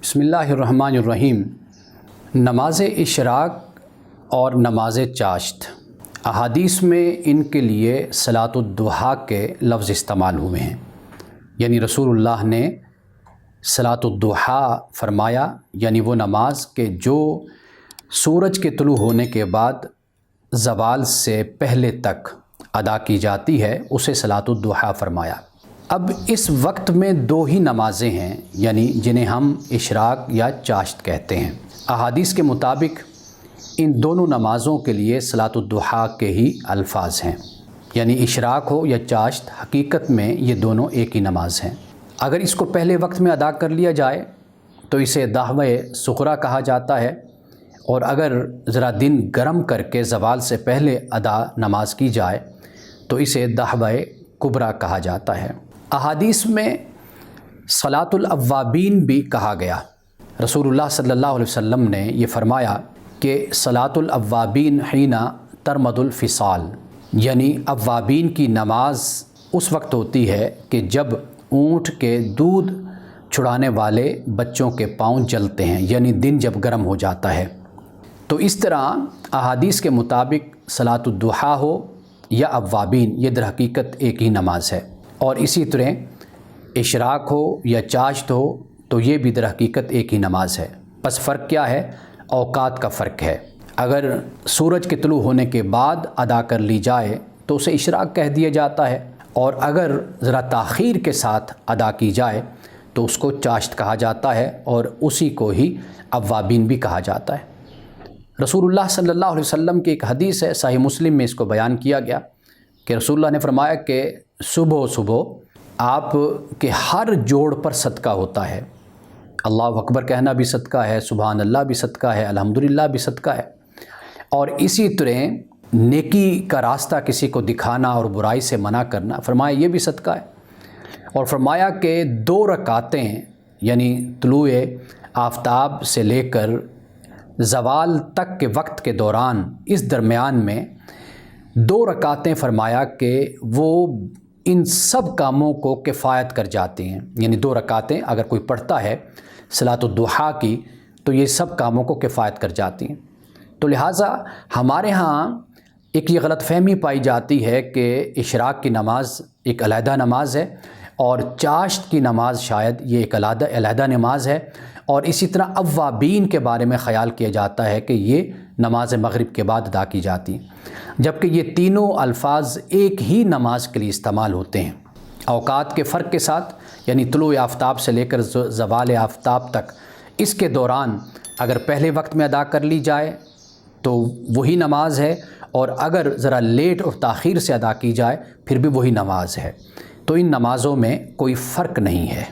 بسم اللہ الرحمن الرحیم۔ نماز اشراق اور نماز چاشت، احادیث میں ان کے لیے صلاۃ الضحیٰ کے لفظ استعمال ہوئے ہیں، یعنی رسول اللہ نے صلاۃ الضحیٰ فرمایا، یعنی وہ نماز کہ جو سورج کے طلوع ہونے کے بعد زوال سے پہلے تک ادا کی جاتی ہے، اسے صلاۃ الضحیٰ فرمایا۔ اب اس وقت میں دو ہی نمازیں ہیں، یعنی جنہیں ہم اشراق یا چاشت کہتے ہیں۔ احادیث کے مطابق ان دونوں نمازوں کے لیے صلاۃ الضحیٰ کے ہی الفاظ ہیں، یعنی اشراق ہو یا چاشت، حقیقت میں یہ دونوں ایک ہی نماز ہیں۔ اگر اس کو پہلے وقت میں ادا کر لیا جائے تو اسے دعوی صغریٰ کہا جاتا ہے، اور اگر ذرا دن گرم کر کے زوال سے پہلے نماز کی جائے تو اسے دعوی کبریٰ کہا جاتا ہے۔ احادیث میں صلاۃ الاوابین بھی کہا گیا۔ رسول اللہ صلی اللہ علیہ وسلم نے یہ فرمایا کہ صلاۃ الاوابین حین ترمد الفصال، یعنی اوابین کی نماز اس وقت ہوتی ہے کہ جب اونٹ کے دودھ چھڑانے والے بچوں کے پاؤں جلتے ہیں، یعنی دن جب گرم ہو جاتا ہے۔ تو اس طرح احادیث کے مطابق صلاۃ الضحیٰ ہو یا اوابین، یہ در حقیقت ایک ہی نماز ہے، اور اسی طرح اشراق ہو یا چاشت ہو تو یہ بھی در حقیقت ایک ہی نماز ہے۔ بس فرق کیا ہے؟ اوقات کا فرق ہے۔ اگر سورج کے طلوع ہونے کے بعد ادا کر لی جائے تو اسے اشراق کہہ دیا جاتا ہے، اور اگر ذرا تاخیر کے ساتھ ادا کی جائے تو اس کو چاشت کہا جاتا ہے، اور اسی کو ہی اوابین بھی کہا جاتا ہے۔ رسول اللہ صلی اللہ علیہ وسلم کی ایک حدیث ہے، صحیح مسلم میں اس کو بیان کیا گیا کہ رسول اللہ نے فرمایا کہ صبح آپ کے ہر جوڑ پر صدقہ ہوتا ہے۔ اللہ اکبر کہنا بھی صدقہ ہے، سبحان اللہ بھی صدقہ ہے، الحمدللہ بھی صدقہ ہے، اور اسی طرح نیکی کا راستہ کسی کو دکھانا اور برائی سے منع کرنا، فرمایا یہ بھی صدقہ ہے۔ اور فرمایا کہ 2 رکعتیں، یعنی طلوع آفتاب سے لے کر زوال تک کے وقت کے دوران، اس درمیان میں 2 رکعتیں فرمایا کہ وہ ان سب کاموں کو کفایت کر جاتی ہیں، یعنی 2 رکعتیں اگر کوئی پڑھتا ہے صلاۃ الضحیٰ کی تو یہ سب کاموں کو کفایت کر جاتی ہیں۔ تو لہٰذا ہمارے ہاں ایک یہ غلط فہمی پائی جاتی ہے کہ اشراق کی نماز ایک علیحدہ نماز ہے، اور چاشت کی نماز شاید یہ ایک علیحدہ نماز ہے، اور اسی طرح اوابین کے بارے میں خیال کیا جاتا ہے کہ یہ نماز مغرب کے بعد ادا کی جاتی ہیں، جبکہ یہ تینوں الفاظ ایک ہی نماز کے لیے استعمال ہوتے ہیں، اوقات کے فرق کے ساتھ، یعنی طلوع آفتاب سے لے کر زوال آفتاب تک، اس کے دوران اگر پہلے وقت میں ادا کر لی جائے تو وہی نماز ہے، اور اگر ذرا لیٹ اور تاخیر سے ادا کی جائے پھر بھی وہی نماز ہے۔ تو ان نمازوں میں کوئی فرق نہیں ہے۔